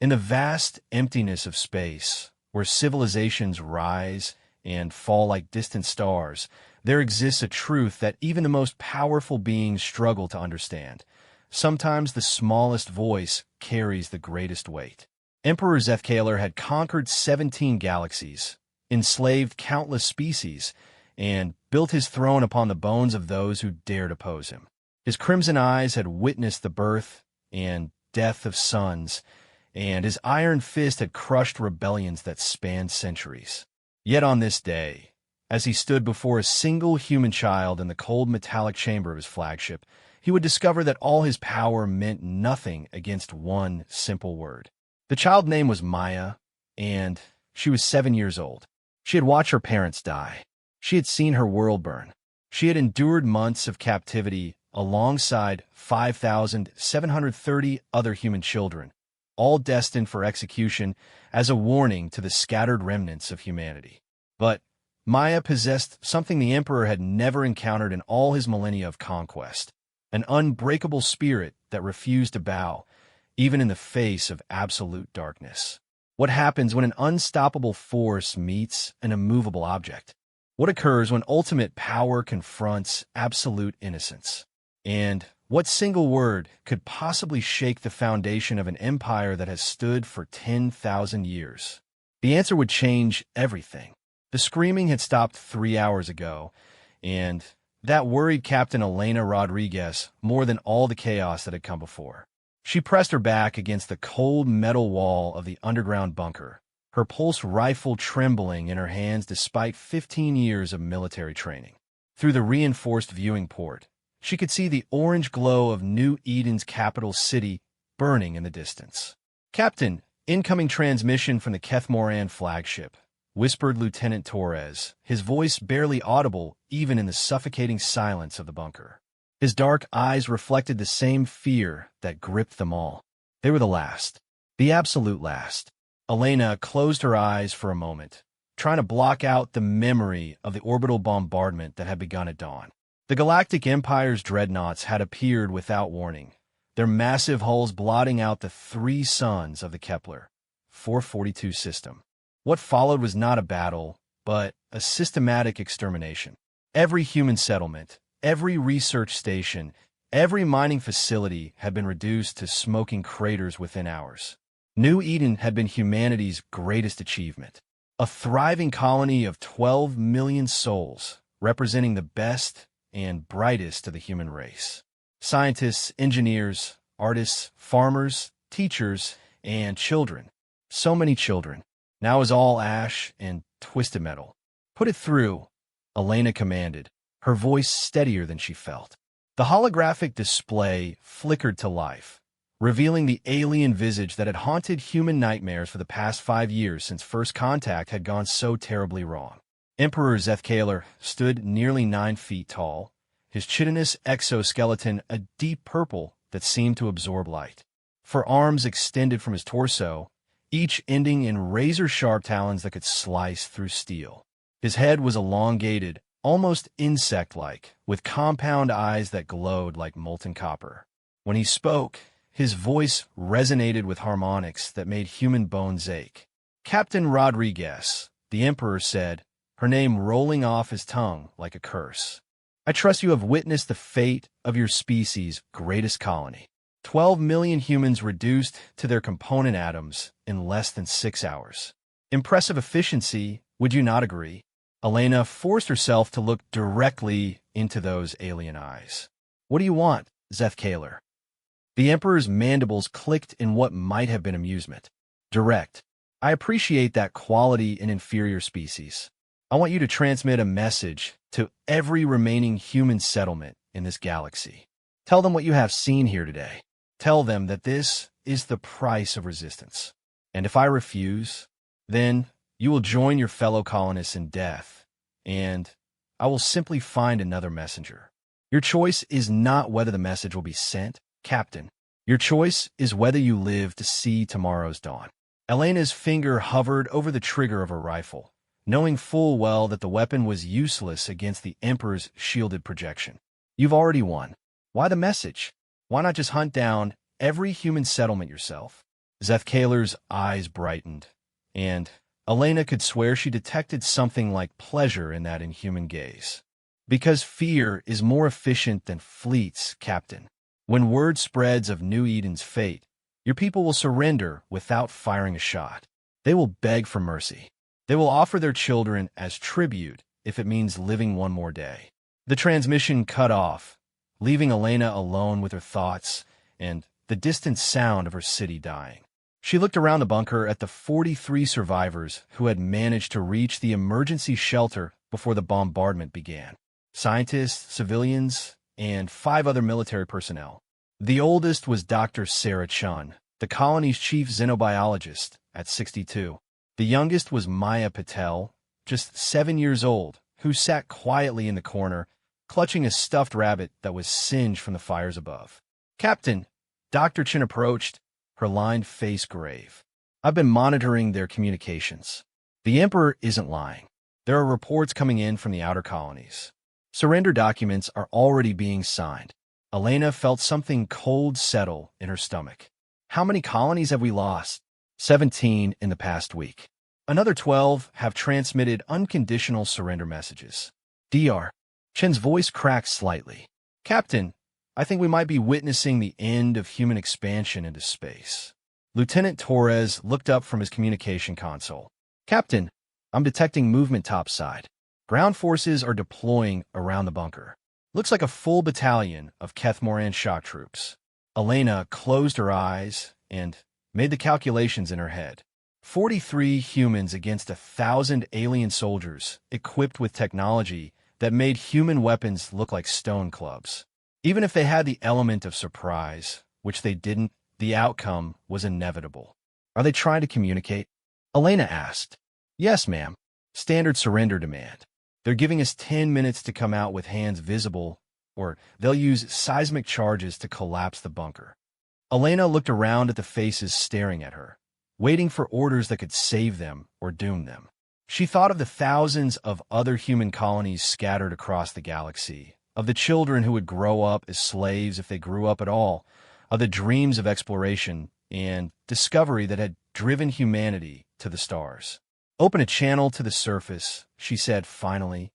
In the vast emptiness of space, where civilizations rise and fall like distant stars, there exists a truth that even the most powerful beings struggle to understand. Sometimes the smallest voice carries the greatest weight. Emperor Zethkaler had conquered 17 galaxies, enslaved countless species, and built his throne upon the bones of those who dared oppose him. His crimson eyes had witnessed the birth and death of sons, and his iron fist had crushed rebellions that spanned centuries. Yet on this day, as he stood before a single human child in the cold metallic chamber of his flagship, he would discover that all his power meant nothing against one simple word. The child's name was Maya, and she was 7 years old. She had watched her parents die. She had seen her world burn. She had endured months of captivity alongside 5,730 other human children, all destined for execution as a warning to the scattered remnants of humanity. But Maya possessed something the Emperor had never encountered in all his millennia of conquest, an unbreakable spirit that refused to bow, even in the face of absolute darkness. What happens when an unstoppable force meets an immovable object? What occurs when ultimate power confronts absolute innocence? And what single word could possibly shake the foundation of an empire that has stood for 10,000 years? The answer would change everything. The screaming had stopped 3 hours ago, and that worried Captain Elena Rodriguez more than all the chaos that had come before. She pressed her back against the cold metal wall of the underground bunker, her pulse rifle trembling in her hands despite 15 years of military training. Through the reinforced viewing port, she could see the orange glow of New Eden's capital city burning in the distance. "Captain, incoming transmission from the Kethmoran flagship," whispered Lieutenant Torres, his voice barely audible even in the suffocating silence of the bunker. His dark eyes reflected the same fear that gripped them all. They were the last, the absolute last. Elena closed her eyes for a moment, trying to block out the memory of the orbital bombardment that had begun at dawn. The Galactic Empire's dreadnoughts had appeared without warning, their massive hulls blotting out the 3 suns of the Kepler 442 system. What followed was not a battle, but a systematic extermination. Every human settlement, every research station, every mining facility had been reduced to smoking craters within hours. New Eden had been humanity's greatest achievement, a thriving colony of 12 million souls, representing the best and brightest of the human race. Scientists, engineers, artists, farmers, teachers, and children. So many children. Now is all ash and twisted metal. "Put it through," Elena commanded, her voice steadier than she felt. The holographic display flickered to life, revealing the alien visage that had haunted human nightmares for the past 5 years since first contact had gone so terribly wrong. Emperor Zethkaler stood nearly 9 feet tall, his chitinous exoskeleton a deep purple that seemed to absorb light. For arms extended from his torso, each ending in razor-sharp talons that could slice through steel. His head was elongated, almost insect-like, with compound eyes that glowed like molten copper. When he spoke, his voice resonated with harmonics that made human bones ache. "Captain Rodriguez," the Emperor said, her name rolling off his tongue like a curse. "I trust you have witnessed the fate of your species' greatest colony. 12 million humans reduced to their component atoms in less than 6 hours. Impressive efficiency, would you not agree?" Elena forced herself to look directly into those alien eyes. "What do you want, Zethkaler?" The Emperor's mandibles clicked in what might have been amusement. "Direct. I appreciate that quality in inferior species. I want you to transmit a message to every remaining human settlement in this galaxy. Tell them what you have seen here today. Tell them that this is the price of resistance. And if I refuse, then you will join your fellow colonists in death, and I will simply find another messenger. Your choice is not whether the message will be sent, Captain. Your choice is whether you live to see tomorrow's dawn." Elena's finger hovered over the trigger of her rifle, knowing full well that the weapon was useless against the Emperor's shielded projection. "You've already won. Why the message? Why not just hunt down every human settlement yourself?" Zethkaler's eyes brightened, and Elena could swear she detected something like pleasure in that inhuman gaze. Because fear is more efficient than fleets, Captain. When word spreads of New Eden's fate, your people will surrender without firing a shot. They will beg for mercy. They will offer their children as tribute if it means living one more day. The transmission cut off, leaving Elena alone with her thoughts and the distant sound of her city dying. She looked around the bunker at the 43 survivors who had managed to reach the emergency shelter before the bombardment began. Scientists, civilians, and 5 other military personnel. The oldest was Dr. Sarah Chun, the colony's chief xenobiologist, at 62. The youngest was Maya Patel, just 7 years old, who sat quietly in the corner, clutching a stuffed rabbit that was singed from the fires above. "Captain," Dr. Chin approached, her lined face grave. "I've been monitoring their communications. The Emperor isn't lying. There are reports coming in from the outer colonies. Surrender documents are already being signed." Elena felt something cold settle in her stomach. "How many colonies have we lost?" 17 in the past week. Another 12 have transmitted unconditional surrender messages. Dr. Chen's voice cracked slightly. "Captain, I think we might be witnessing the end of human expansion into space." Lieutenant Torres looked up from his communication console. "Captain, I'm detecting movement topside. Ground forces are deploying around the bunker. Looks like a full battalion of Kethmoran shock troops." Elena closed her eyes and made the calculations in her head. 43 humans against 1,000 alien soldiers equipped with technology that made human weapons look like stone clubs. Even if they had the element of surprise, which they didn't, the outcome was inevitable. "Are they trying to communicate?" Elena asked. "Yes, ma'am. Standard surrender demand. They're giving us 10 minutes to come out with hands visible, or they'll use seismic charges to collapse the bunker." Elena looked around at the faces staring at her, waiting for orders that could save them or doom them. She thought of the thousands of other human colonies scattered across the galaxy, of the children who would grow up as slaves if they grew up at all, of the dreams of exploration and discovery that had driven humanity to the stars. "Open a channel to the surface," she said finally.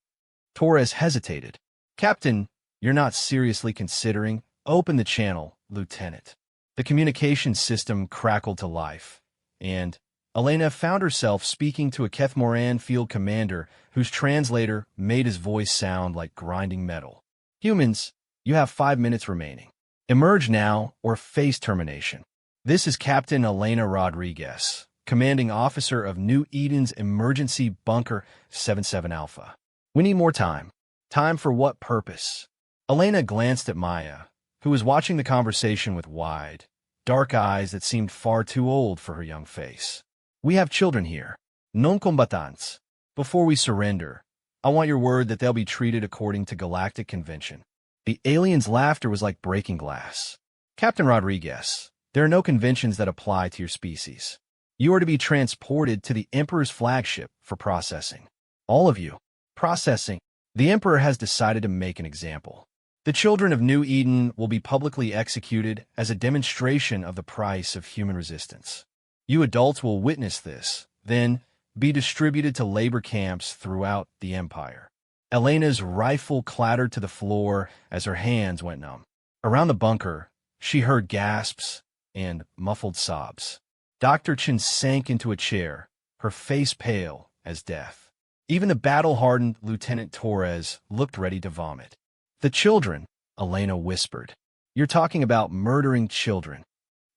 Torres hesitated. "Captain, you're not seriously considering?" "Open the channel, Lieutenant." The communication system crackled to life, and Elena found herself speaking to a Kethmoran field commander whose translator made his voice sound like grinding metal. "Humans, you have 5 minutes remaining. Emerge now or face termination. This is Captain Elena Rodriguez, commanding officer of New Eden's Emergency Bunker 77 Alpha. We need more time." "Time for what purpose?" Elena glanced at Maya, who was watching the conversation with wide, dark eyes that seemed far too old for her young face. "We have children here, non-combatants. Before we surrender, I want your word that they'll be treated according to Galactic Convention." The alien's laughter was like breaking glass. "Captain Rodriguez, there are no conventions that apply to your species. You are to be transported to the Emperor's flagship for processing. All of you. Processing. The Emperor has decided to make an example. The children of New Eden will be publicly executed as a demonstration of the price of human resistance. You adults will witness this, then be distributed to labor camps throughout the Empire." Elena's rifle clattered to the floor as her hands went numb. Around the bunker, she heard gasps and muffled sobs. Dr. Chin sank into a chair, her face pale as death. Even the battle-hardened Lieutenant Torres looked ready to vomit. "The children," Elena whispered. "You're talking about murdering children.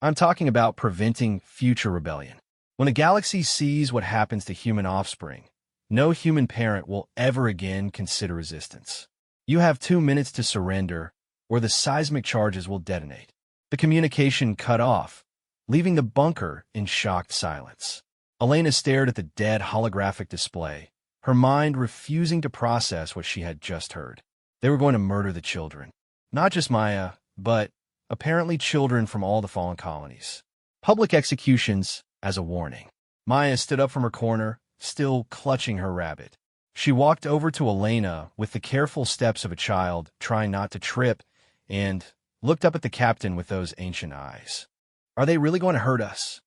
I'm talking about preventing future rebellion. When the galaxy sees what happens to human offspring, no human parent will ever again consider resistance. You have 2 minutes to surrender, or the seismic charges will detonate." The communication cut off, leaving the bunker in shocked silence. Elena stared at the dead holographic display, her mind refusing to process what she had just heard. They were going to murder the children. Not just Maya, but apparently children from all the fallen colonies. Public executions as a warning. Maya stood up from her corner, still clutching her rabbit. She walked over to Elena with the careful steps of a child, trying not to trip, and looked up at the captain with those ancient eyes. "Are they really going to hurt us?"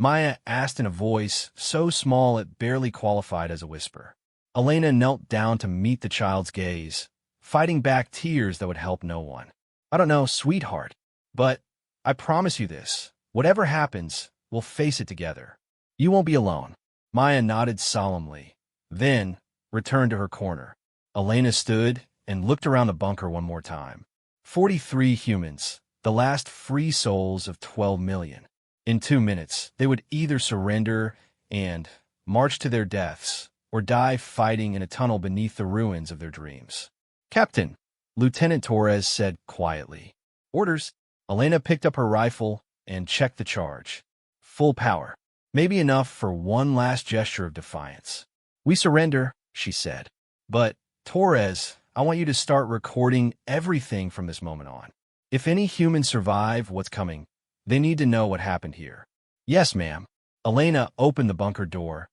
Maya asked in a voice so small it barely qualified as a whisper. Elena knelt down to meet the child's gaze, fighting back tears that would help no one. I don't know, sweetheart, but I promise you this. Whatever happens, we'll face it together. You won't be alone. Maya nodded solemnly, then returned to her corner. Elena stood and looked around the bunker one more time. 43 humans, the last free souls of 12 million. In 2 minutes, they would either surrender and march to their deaths, or die fighting in a tunnel beneath the ruins of their dreams. Captain, Lieutenant Torres said quietly. Orders. Elena picked up her rifle and checked the charge. Full power. Maybe enough for one last gesture of defiance. We surrender, she said. But, Torres, I want you to start recording everything from this moment on. If any humans survive what's coming, they need to know what happened here. Yes, ma'am. Elena opened the bunker door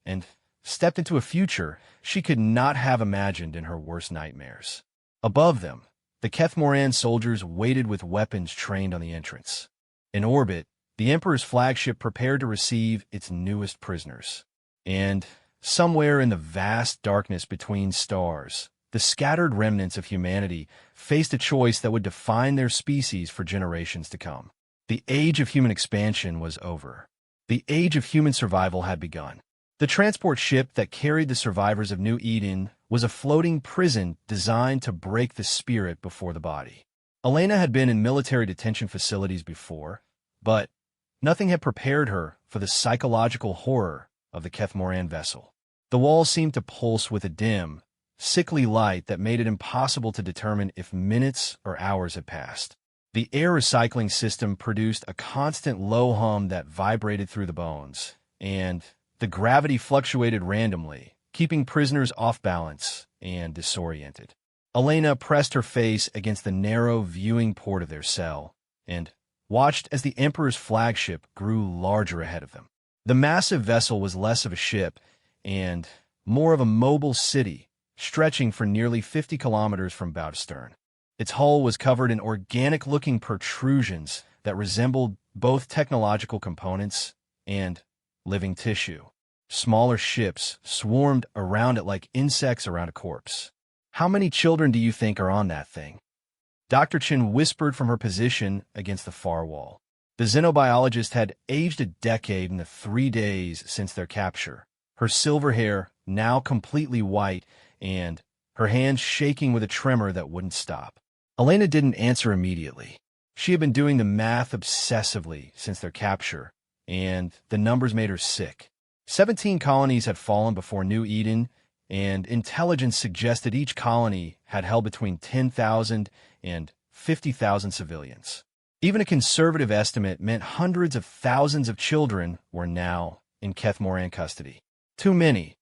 and stepped into a future she could not have imagined in her worst nightmares. Above them, the Kethmoran soldiers waited with weapons trained on the entrance. In orbit, the Emperor's flagship prepared to receive its newest prisoners. And somewhere in the vast darkness between stars, the scattered remnants of humanity faced a choice that would define their species for generations to come. The age of human expansion was over. The age of human survival had begun. The transport ship that carried the survivors of New Eden was a floating prison designed to break the spirit before the body. Elena had been in military detention facilities before, but nothing had prepared her for the psychological horror of the Kethmoran vessel. The walls seemed to pulse with a dim, sickly light that made it impossible to determine if minutes or hours had passed. The air recycling system produced a constant low hum that vibrated through the bones, and the gravity fluctuated randomly, keeping prisoners off balance and disoriented. Elena pressed her face against the narrow viewing port of their cell and watched as the Emperor's flagship grew larger ahead of them. The massive vessel was less of a ship and more of a mobile city, stretching for nearly 50 kilometers from bow to stern. Its hull was covered in organic-looking protrusions that resembled both technological components and living tissue. Smaller ships swarmed around it like insects around a corpse. How many children do you think are on that thing? Dr. Chen whispered from her position against the far wall. The xenobiologist had aged a decade in the 3 days since their capture, her silver hair now completely white and her hands shaking with a tremor that wouldn't stop. Elena didn't answer immediately. She had been doing the math obsessively since their capture, and the numbers made her sick. 17 colonies had fallen before New Eden, and intelligence suggested each colony had held between 10,000 and 50,000 civilians. Even a conservative estimate meant hundreds of thousands of children were now in Kethmoran custody. Too many,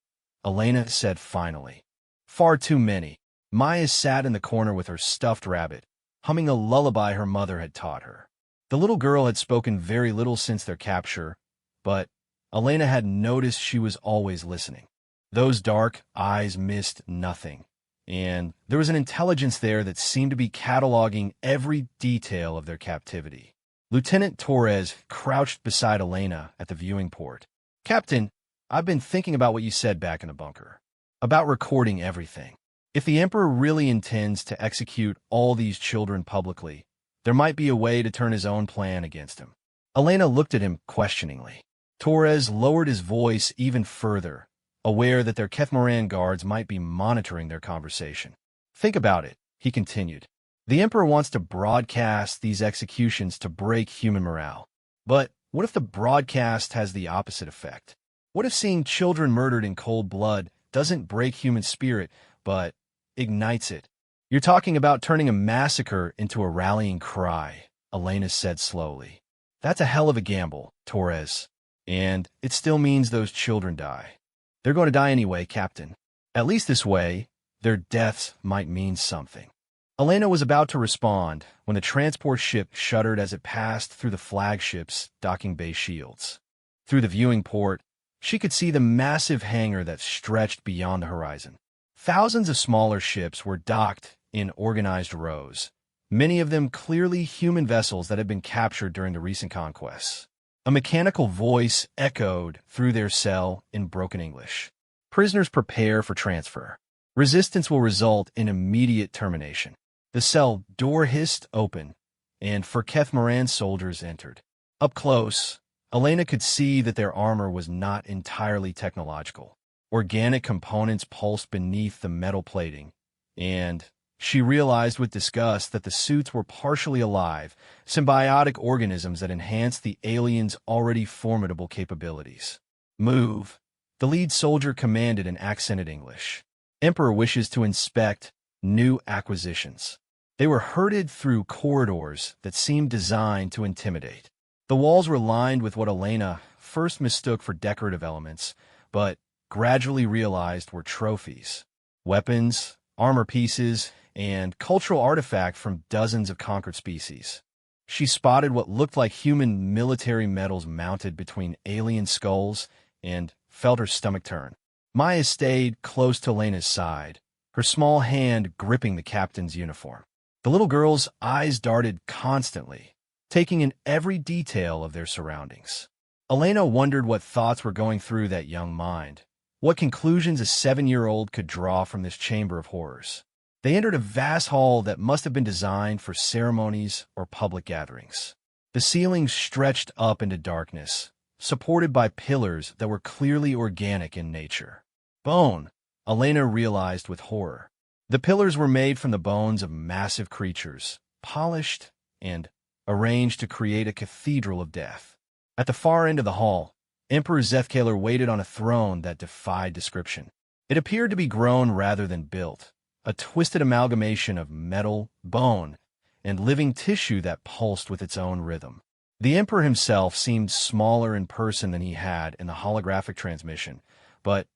Elena said finally. Far too many. Maya sat in the corner with her stuffed rabbit, humming a lullaby her mother had taught her. The little girl had spoken very little since their capture, but Elena had noticed she was always listening. Those dark eyes missed nothing, and there was an intelligence there that seemed to be cataloging every detail of their captivity. Lieutenant Torres crouched beside Elena at the viewing port. Captain, I've been thinking about what you said back in the bunker, about recording everything. If the Emperor really intends to execute all these children publicly, there might be a way to turn his own plan against him. Elena looked at him questioningly. Torres lowered his voice even further, aware that their Kethmoran guards might be monitoring their conversation. Think about it, he continued. The Emperor wants to broadcast these executions to break human morale. But what if the broadcast has the opposite effect? What if seeing children murdered in cold blood doesn't break human spirit, but ignites it? You're talking about turning a massacre into a rallying cry, Elena said slowly. That's a hell of a gamble, Torres. And it still means those children die. They're going to die anyway, Captain. At least this way, their deaths might mean something. Elena was about to respond when the transport ship shuddered as it passed through the flagship's docking bay shields. Through the viewing port, she could see the massive hangar that stretched beyond the horizon. Thousands of smaller ships were docked in organized rows, many of them clearly human vessels that had been captured during the recent conquests. A mechanical voice echoed through their cell in broken English. Prisoners prepare for transfer. Resistance will result in immediate termination. The cell door hissed open, and Firketh Moran's soldiers entered. Up close, Elena could see that their armor was not entirely technological. Organic components pulsed beneath the metal plating, and she realized with disgust that the suits were partially alive, symbiotic organisms that enhanced the aliens' already formidable capabilities. Move, the lead soldier commanded in accented English. Emperor wishes to inspect new acquisitions. They were herded through corridors that seemed designed to intimidate. The walls were lined with what Elena first mistook for decorative elements, but gradually realized were trophies. Weapons, armor pieces, and cultural artifacts from dozens of conquered species. She spotted what looked like human military medals mounted between alien skulls and felt her stomach turn. Maya stayed close to Elena's side, her small hand gripping the captain's uniform. The little girl's eyes darted constantly, taking in every detail of their surroundings. Elena wondered what thoughts were going through that young mind, what conclusions a 7-year-old could draw from this chamber of horrors. They entered a vast hall that must have been designed for ceremonies or public gatherings. The ceilings stretched up into darkness, supported by pillars that were clearly organic in nature. Bone, Elena realized with horror. The pillars were made from the bones of massive creatures, polished and arranged to create a cathedral of death. At the far end of the hall, Emperor Zethkaler waited on a throne that defied description. It appeared to be grown rather than built, a twisted amalgamation of metal, bone, and living tissue that pulsed with its own rhythm. The Emperor himself seemed smaller in person than he had in the holographic transmission, but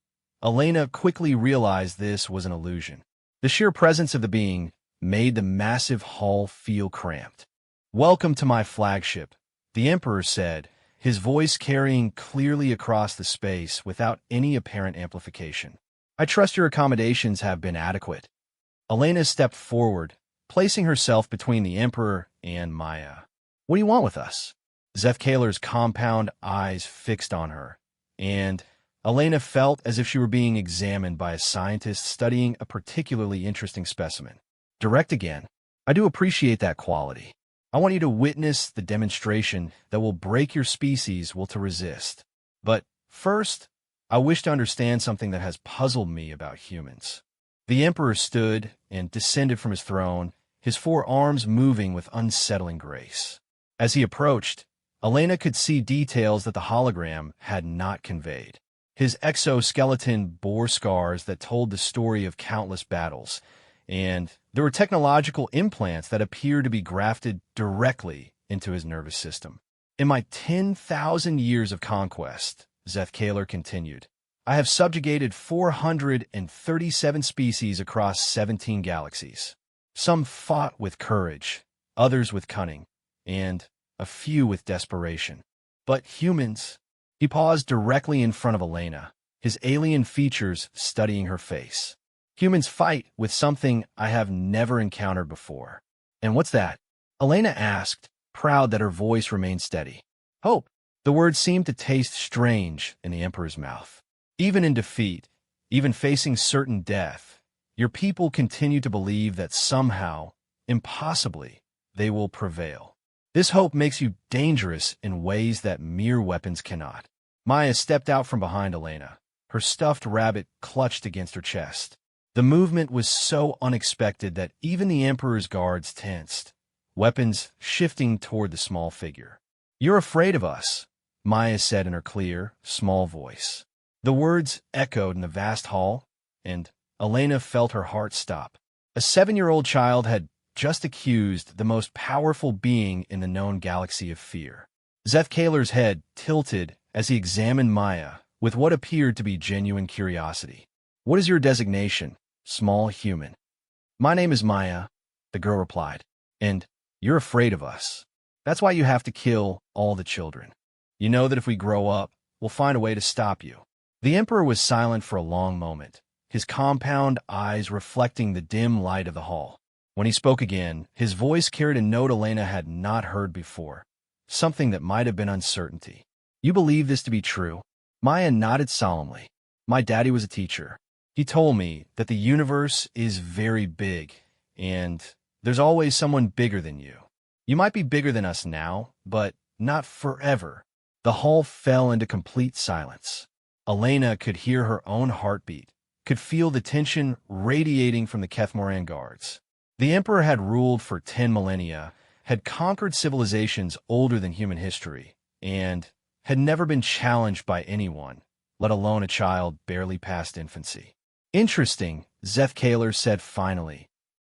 Elena quickly realized this was an illusion. The sheer presence of the being made the massive hall feel cramped. "Welcome to my flagship," the Emperor said, his voice carrying clearly across the space without any apparent amplification. "I trust your accommodations have been adequate." Elena stepped forward, placing herself between the Emperor and Maya. "What do you want with us?" Zethkaler's compound eyes fixed on her, and Elena felt as if she were being examined by a scientist studying a particularly interesting specimen. "Direct again. I do appreciate that quality. I want you to witness the demonstration that will break your species' will to resist. But first, I wish to understand something that has puzzled me about humans." The Emperor stood and descended from his throne, his 4 arms moving with unsettling grace. As he approached, Elena could see details that the hologram had not conveyed. His exoskeleton bore scars that told the story of countless battles, and there were technological implants that appeared to be grafted directly into his nervous system. "In my 10,000 years of conquest," Zethkaler continued, "I have subjugated 437 species across 17 galaxies. Some fought with courage, others with cunning, and a few with desperation. But humans—" He paused directly in front of Elena, his alien features studying her face. "Humans fight with something I have never encountered before." "And what's that?" Elena asked, proud that her voice remained steady. "Hope." The word seemed to taste strange in the Emperor's mouth. "Even in defeat, even facing certain death, your people continue to believe that somehow, impossibly, they will prevail. This hope makes you dangerous in ways that mere weapons cannot." Maya stepped out from behind Elena, her stuffed rabbit clutched against her chest. The movement was so unexpected that even the Emperor's guards tensed, weapons shifting toward the small figure. "You're afraid of us," Maya said in her clear, small voice. The words echoed in the vast hall, and Elena felt her heart stop. A 7-year-old child had just accused the most powerful being in the known galaxy of fear. Zethkaler's head tilted as he examined Maya with what appeared to be genuine curiosity. "What is your designation, small human?" "My name is Maya," the girl replied. "And you're afraid of us. That's why you have to kill all the children. You know that if we grow up, we'll find a way to stop you." The Emperor was silent for a long moment, his compound eyes reflecting the dim light of the hall. When he spoke again, his voice carried a note Elena had not heard before, something that might have been uncertainty. You believe this to be true? Maya nodded solemnly. My daddy was a teacher. He told me that the universe is very big, and there's always someone bigger than you. You might be bigger than us now, but not forever. The hall fell into complete silence. Elena could hear her own heartbeat, could feel the tension radiating from the Kethmoran guards. The Emperor had ruled for 10 millennia, had conquered civilizations older than human history, and had never been challenged by anyone, let alone a child barely past infancy. Interesting, Zethkaler said finally.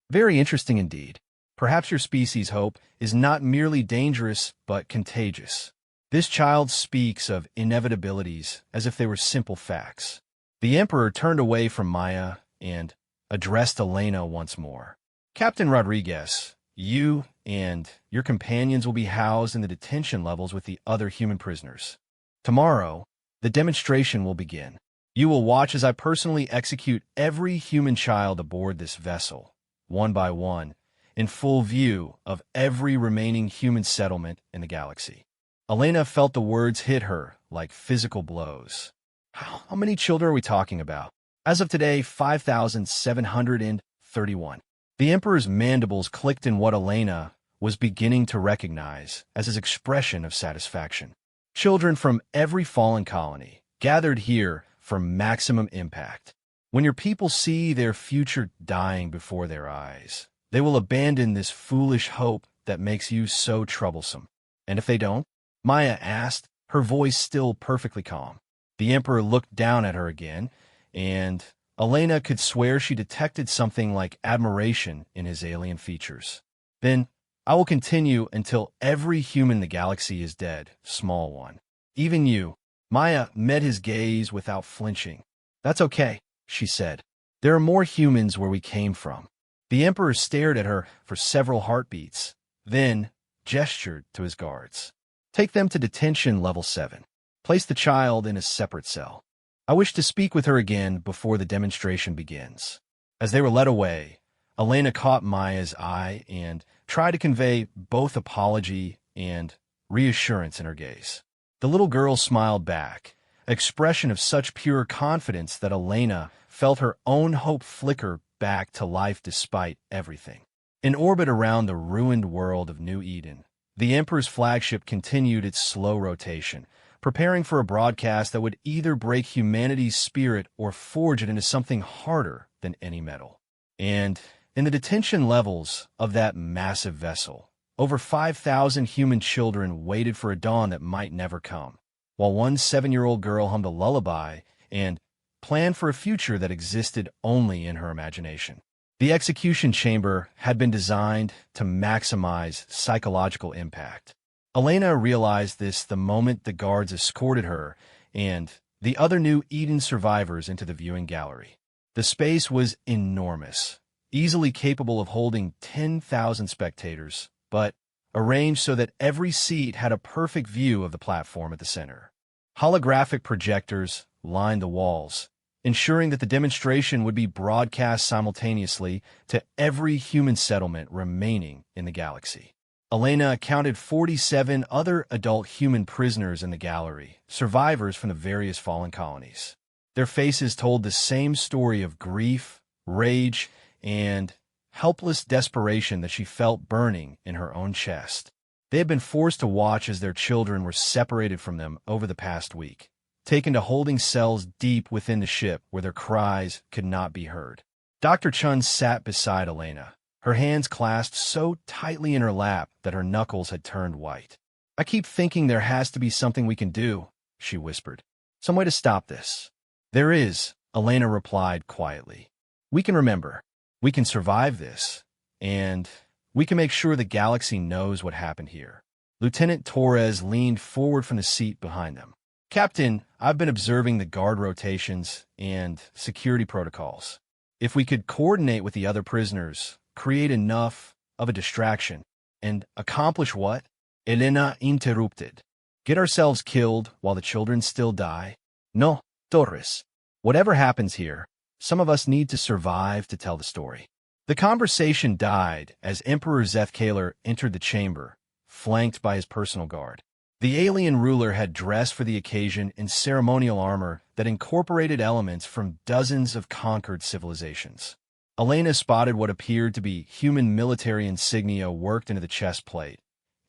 Very interesting indeed. Perhaps your species' hope is not merely dangerous, but contagious. This child speaks of inevitabilities as if they were simple facts. The Emperor turned away from Maya and addressed Elena once more. Captain Rodriguez, you and your companions will be housed in the detention levels with the other human prisoners. Tomorrow, the demonstration will begin. You will watch as I personally execute every human child aboard this vessel, one by one, in full view of every remaining human settlement in the galaxy. Elena felt the words hit her like physical blows. How many children are we talking about? As of today, 5,731. The Emperor's mandibles clicked in what Elena was beginning to recognize as his expression of satisfaction. Children from every fallen colony gathered here for maximum impact. When your people see their future dying before their eyes, they will abandon this foolish hope that makes you so troublesome. And if they don't? Maya asked, her voice still perfectly calm. The Emperor looked down at her again, and Elena could swear she detected something like admiration in his alien features. Then, I will continue until every human in the galaxy is dead, small one. Even you. Maya met his gaze without flinching. That's okay, she said. There are more humans where we came from. The Emperor stared at her for several heartbeats, then gestured to his guards. Take them to detention level 7. Place the child in a separate cell. I wish to speak with her again before the demonstration begins. As they were led away, Elena caught Maya's eye and tried to convey both apology and reassurance in her gaze. The little girl smiled back, an expression of such pure confidence that Elena felt her own hope flicker back to life despite everything. In orbit around the ruined world of New Eden, the Emperor's flagship continued its slow rotation, preparing for a broadcast that would either break humanity's spirit or forge it into something harder than any metal. And in the detention levels of that massive vessel, over 5,000 human children waited for a dawn that might never come, while one 7-year-old girl hummed a lullaby and planned for a future that existed only in her imagination. The execution chamber had been designed to maximize psychological impact. Elena realized this the moment the guards escorted her and the other New Eden survivors into the viewing gallery. The space was enormous, easily capable of holding 10,000 spectators, but arranged so that every seat had a perfect view of the platform at the center. Holographic projectors lined the walls, ensuring that the demonstration would be broadcast simultaneously to every human settlement remaining in the galaxy. Elena counted 47 other adult human prisoners in the gallery, survivors from the various fallen colonies. Their faces told the same story of grief, rage, and helpless desperation that she felt burning in her own chest. They had been forced to watch as their children were separated from them over the past week, taken to holding cells deep within the ship where their cries could not be heard. Dr. Chun sat beside Elena, her hands clasped so tightly in her lap that her knuckles had turned white. I keep thinking there has to be something we can do, she whispered. Some way to stop this. There is, Elena replied quietly. We can remember. We can survive this. And we can make sure the galaxy knows what happened here. Lieutenant Torres leaned forward from the seat behind them. Captain, I've been observing the guard rotations and security protocols. If we could coordinate with the other prisoners, create enough of a distraction, and accomplish what? Elena interrupted. Get ourselves killed while the children still die? No, Torres. Whatever happens here, some of us need to survive to tell the story. The conversation died as Emperor Zethkaler entered the chamber, flanked by his personal guard. The alien ruler had dressed for the occasion in ceremonial armor that incorporated elements from dozens of conquered civilizations. Elena spotted what appeared to be human military insignia worked into the chest plate,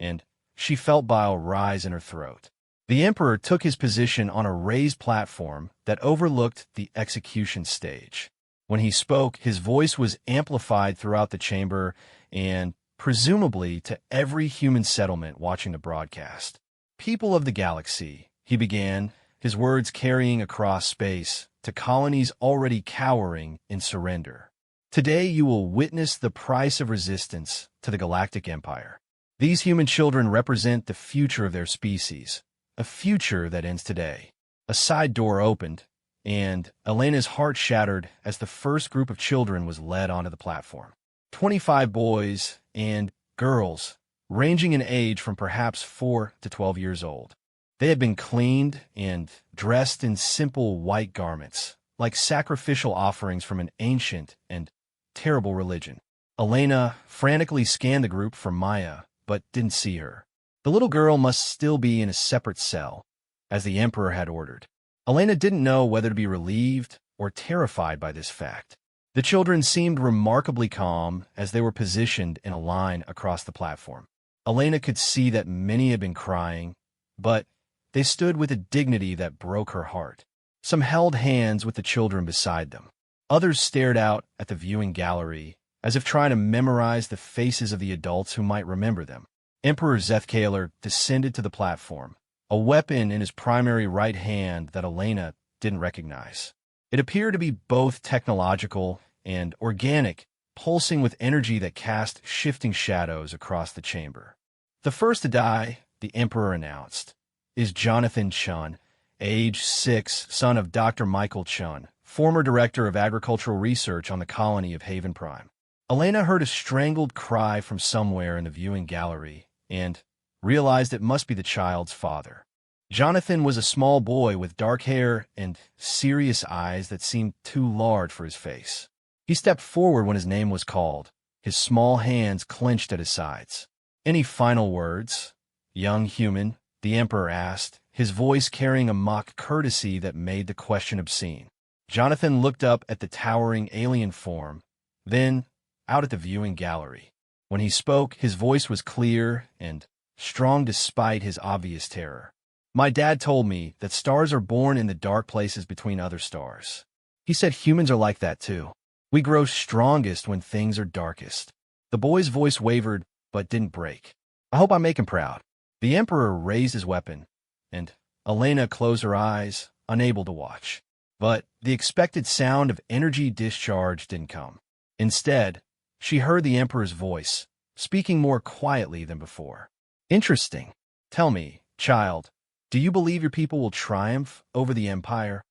and she felt bile rise in her throat. The Emperor took his position on a raised platform that overlooked the execution stage. When he spoke, his voice was amplified throughout the chamber and, presumably, to every human settlement watching the broadcast. "People of the galaxy," he began, his words carrying across space to colonies already cowering in surrender. "Today you will witness the price of resistance to the Galactic Empire. These human children represent the future of their species, a future that ends today." A side door opened, and Elena's heart shattered as the first group of children was led onto the platform. 25 boys and girls, ranging in age from perhaps 4 to 12 years old. They had been cleaned and dressed in simple white garments, like sacrificial offerings from an ancient and terrible religion. Elena frantically scanned the group for Maya, but didn't see her. The little girl must still be in a separate cell, as the Emperor had ordered. Elena didn't know whether to be relieved or terrified by this fact. The children seemed remarkably calm as they were positioned in a line across the platform. Elena could see that many had been crying, but they stood with a dignity that broke her heart. Some held hands with the children beside them. Others stared out at the viewing gallery, as if trying to memorize the faces of the adults who might remember them. Emperor Zethkaler descended to the platform, a weapon in his primary right hand that Elena didn't recognize. It appeared to be both technological and organic, pulsing with energy that cast shifting shadows across the chamber. "The first to die," the Emperor announced, "is Jonathan Chun, age 6, son of Dr. Michael Chun, former director of agricultural research on the colony of Haven Prime." Elena heard a strangled cry from somewhere in the viewing gallery and realized it must be the child's father. Jonathan was a small boy with dark hair and serious eyes that seemed too large for his face. He stepped forward when his name was called, his small hands clenched at his sides. "Any final words, young human?" the Emperor asked, his voice carrying a mock courtesy that made the question obscene. Jonathan looked up at the towering alien form, then out at the viewing gallery. When he spoke, his voice was clear and strong despite his obvious terror. "My dad told me that stars are born in the dark places between other stars. He said humans are like that too. We grow strongest when things are darkest." The boy's voice wavered, but didn't break. "I hope I make him proud." The Emperor raised his weapon, and Elena closed her eyes, unable to watch. But the expected sound of energy discharge didn't come. Instead, she heard the Emperor's voice, speaking more quietly than before. "Interesting. Tell me, child, do you believe your people will triumph over the Empire?"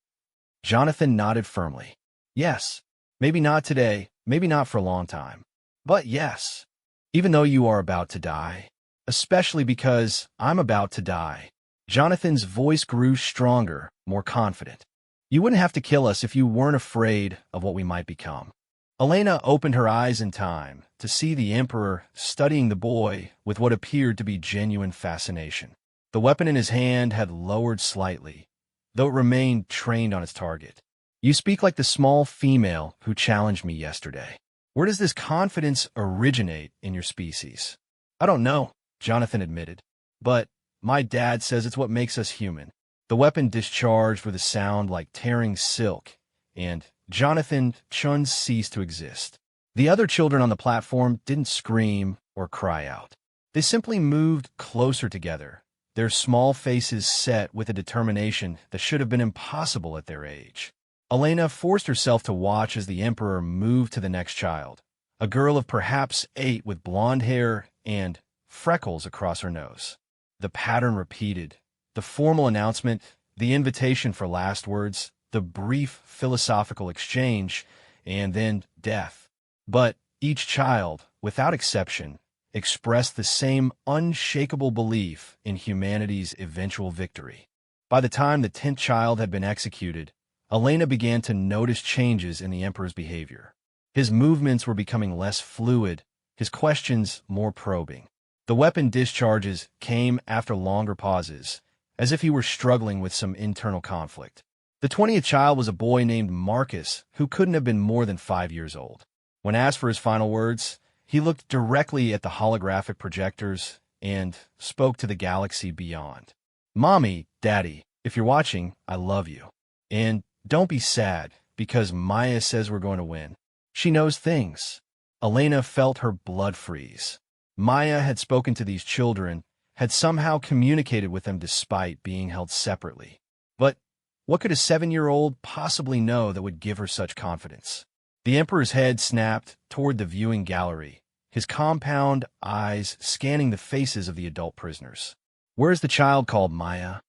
Jonathan nodded firmly. "Yes. Maybe not today, maybe not for a long time. But yes, even though you are about to die, especially because I'm about to die." Jonathan's voice grew stronger, more confident. "You wouldn't have to kill us if you weren't afraid of what we might become." Elena opened her eyes in time to see the Emperor studying the boy with what appeared to be genuine fascination. The weapon in his hand had lowered slightly, though it remained trained on its target. "You speak like the small female who challenged me yesterday. Where does this confidence originate in your species?" "I don't know," Jonathan admitted, "but my dad says it's what makes us human." The weapon discharged with a sound like tearing silk, and Jonathan Chun ceased to exist. The other children on the platform didn't scream or cry out. They simply moved closer together, their small faces set with a determination that should have been impossible at their age. Elena forced herself to watch as the Emperor moved to the next child, a girl of perhaps 8 with blonde hair and freckles across her nose. The pattern repeated, the formal announcement, the invitation for last words, the brief philosophical exchange, and then death. But each child, without exception, expressed the same unshakable belief in humanity's eventual victory. By the time the 10th child had been executed, Elena began to notice changes in the Emperor's behavior. His movements were becoming less fluid, his questions more probing. The weapon discharges came after longer pauses, as if he were struggling with some internal conflict. The 20th child was a boy named Marcus, who couldn't have been more than 5 years old. When asked for his final words, he looked directly at the holographic projectors and spoke to the galaxy beyond. "Mommy, Daddy, if you're watching, I love you. And don't be sad, because Maya says we're going to win. She knows things." Elena felt her blood freeze. Maya had spoken to these children, had somehow communicated with them despite being held separately. But what could a 7-year-old possibly know that would give her such confidence? The Emperor's head snapped toward the viewing gallery, his compound eyes scanning the faces of the adult prisoners. "Where's the child called Maya?"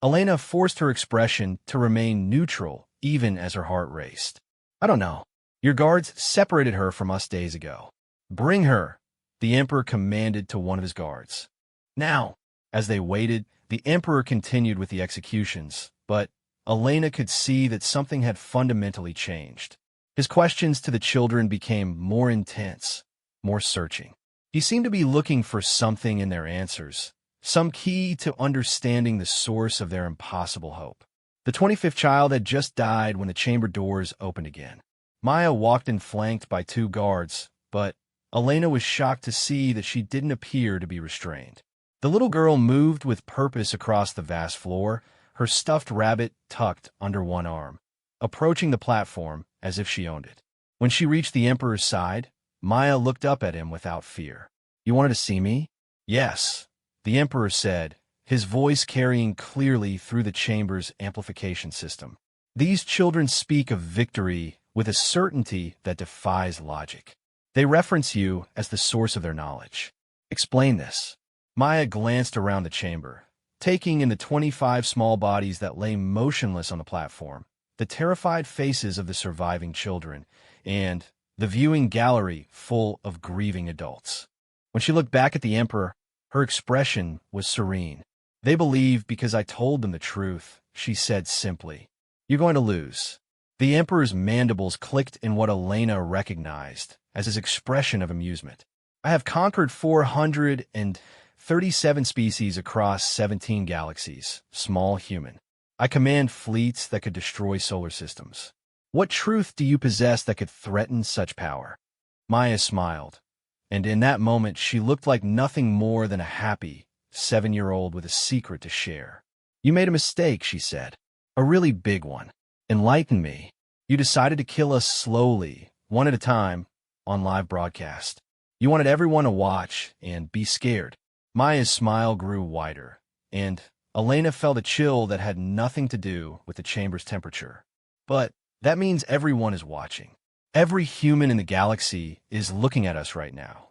Elena forced her expression to remain neutral, even as her heart raced. "I don't know. Your guards separated her from us days ago." "Bring her," the Emperor commanded to one of his guards. Now, as they waited, the Emperor continued with the executions, but Elena could see that something had fundamentally changed. His questions to the children became more intense, more searching. He seemed to be looking for something in their answers, some key to understanding the source of their impossible hope. The 25th child had just died when the chamber doors opened again. Maya walked in flanked by 2 guards, but Elena was shocked to see that she didn't appear to be restrained. The little girl moved with purpose across the vast floor, her stuffed rabbit tucked under one arm, approaching the platform as if she owned it. When she reached the Emperor's side, Maya looked up at him without fear. "You wanted to see me?" "Yes," the Emperor said, his voice carrying clearly through the chamber's amplification system. "These children speak of victory with a certainty that defies logic. They reference you as the source of their knowledge. Explain this." Maya glanced around the chamber, taking in the 25 small bodies that lay motionless on the platform, the terrified faces of the surviving children, and the viewing gallery full of grieving adults. When she looked back at the Emperor, her expression was serene. "They believe because I told them the truth," she said simply. "You're going to lose." The Emperor's mandibles clicked in what Elena recognized as his expression of amusement. "I have conquered 437 species across 17 galaxies, small human. I command fleets that could destroy solar systems. What truth do you possess that could threaten such power?" Maya smiled, and in that moment she looked like nothing more than a happy 7-year-old with a secret to share. "You made a mistake," she said. "A really big one. Enlighten me. You decided to kill us slowly, one at a time, on live broadcast. You wanted everyone to watch and be scared." Maya's smile grew wider, and Elena felt a chill that had nothing to do with the chamber's temperature. "But that means everyone is watching. Every human in the galaxy is looking at us right now."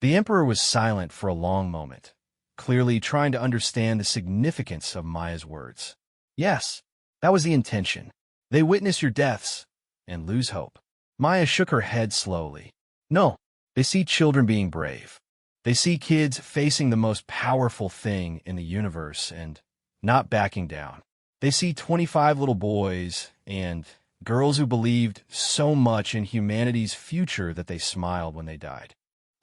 The Emperor was silent for a long moment, clearly trying to understand the significance of Maya's words. "Yes, that was the intention. They witness your deaths and lose hope." Maya shook her head slowly. "No, they see children being brave. They see kids facing the most powerful thing in the universe and not backing down. They see 25 little boys and girls who believed so much in humanity's future that they smiled when they died."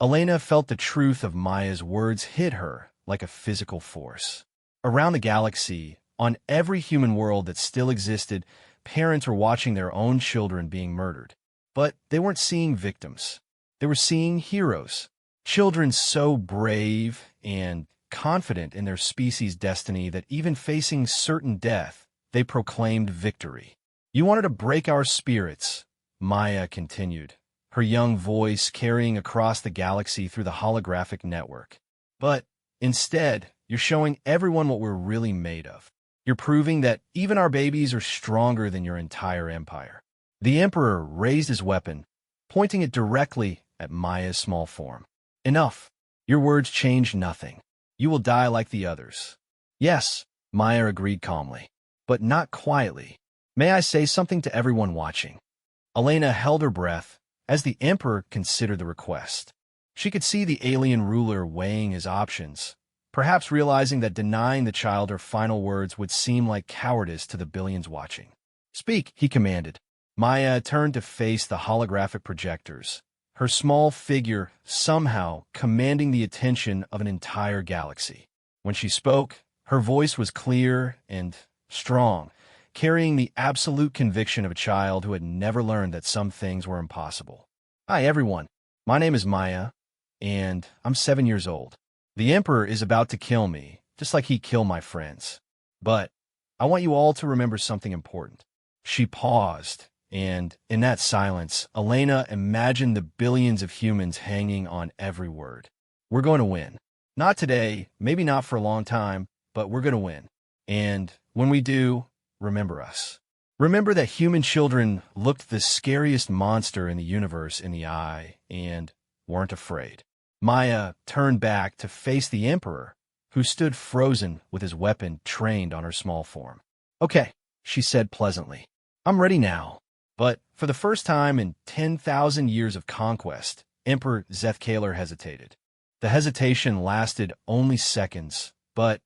Elena felt the truth of Maya's words hit her like a physical force. Around the galaxy, on every human world that still existed, parents were watching their own children being murdered. But they weren't seeing victims. They were seeing heroes. Children so brave and confident in their species' destiny that even facing certain death, they proclaimed victory. "You wanted to break our spirits," Maya continued, her young voice carrying across the galaxy through the holographic network. "But instead, you're showing everyone what we're really made of. You're proving that even our babies are stronger than your entire empire." The Emperor raised his weapon, pointing it directly at Maya's small form. "Enough. Your words change nothing. You will die like the others." "Yes," Maya agreed calmly, "but not quietly. May I say something to everyone watching?" Elena held her breath as the Emperor considered the request. She could see the alien ruler weighing his options, perhaps realizing that denying the child her final words would seem like cowardice to the billions watching. "Speak," he commanded. Maya turned to face the holographic projectors, her small figure somehow commanding the attention of an entire galaxy. When she spoke, her voice was clear and strong, carrying the absolute conviction of a child who had never learned that some things were impossible. Hi, everyone. My name is Maya, and I'm 7 years old. The Emperor is about to kill me, just like he killed my friends. But I want you all to remember something important. She paused, and in that silence, Elena imagined the billions of humans hanging on every word. We're going to win. Not today, maybe not for a long time, but we're going to win. And when we do, remember us. Remember that human children looked the scariest monster in the universe in the eye and weren't afraid. Maya turned back to face the Emperor, who stood frozen with his weapon trained on her small form. Okay, she said pleasantly. I'm ready now. But for the first time in 10,000 years of conquest, Emperor Zethkaler hesitated. The hesitation lasted only seconds, but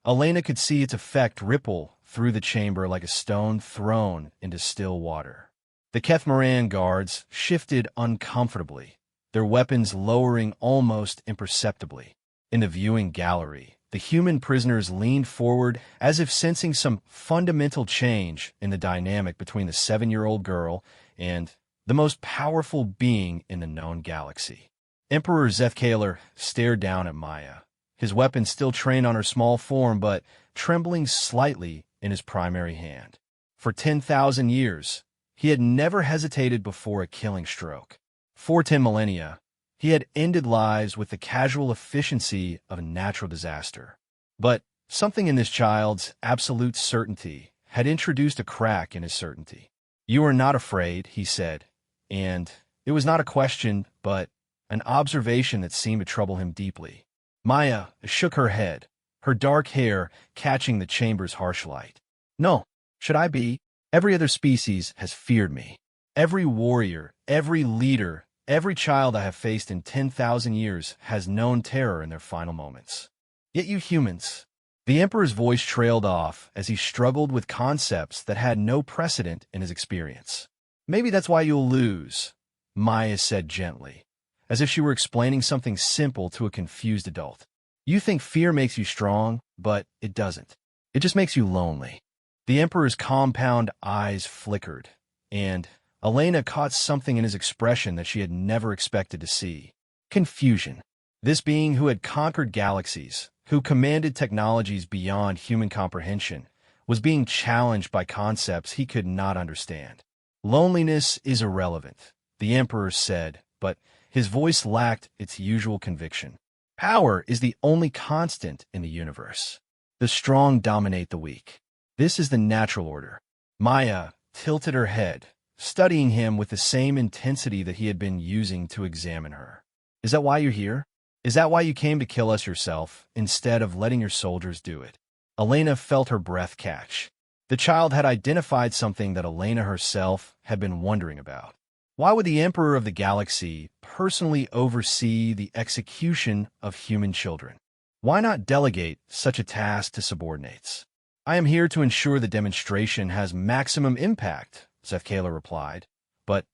Elena could see its effect ripple through the chamber like a stone thrown into still water. The Kethmaran guards shifted uncomfortably, their weapons lowering almost imperceptibly. In the viewing gallery, the human prisoners leaned forward as if sensing some fundamental change in the dynamic between the 7-year-old girl and the most powerful being in the known galaxy. Emperor Zethkaler stared down at Maya, his weapon still trained on her small form but trembling slightly in his primary hand. For 10,000 years, he had never hesitated before a killing stroke. For 10 millennia, he had ended lives with the casual efficiency of a natural disaster. But something in this child's absolute certainty had introduced a crack in his certainty. You are not afraid, he said, and it was not a question, but an observation that seemed to trouble him deeply. Maya shook her head, her dark hair catching the chamber's harsh light. No, should I be? Every other species has feared me. Every warrior, every leader, every child I have faced in 10,000 years has known terror in their final moments. Yet you humans. The Emperor's voice trailed off as he struggled with concepts that had no precedent in his experience. Maybe that's why you'll lose, Maya said gently, as if she were explaining something simple to a confused adult. You think fear makes you strong, but it doesn't. It just makes you lonely. The Emperor's compound eyes flickered, and Elena caught something in his expression that she had never expected to see. Confusion. This being who had conquered galaxies, who commanded technologies beyond human comprehension, was being challenged by concepts he could not understand. Loneliness is irrelevant, the Emperor said, but his voice lacked its usual conviction. Power is the only constant in the universe. The strong dominate the weak. This is the natural order. Maya tilted her head, studying him with the same intensity that he had been using to examine her. Is that why you're here? Is that why you came to kill us yourself, instead of letting your soldiers do it? Elena felt her breath catch. The child had identified something that Elena herself had been wondering about. Why would the Emperor of the Galaxy personally oversee the execution of human children? Why not delegate such a task to subordinates? I am here to ensure the demonstration has maximum impact, Zethkaler replied, but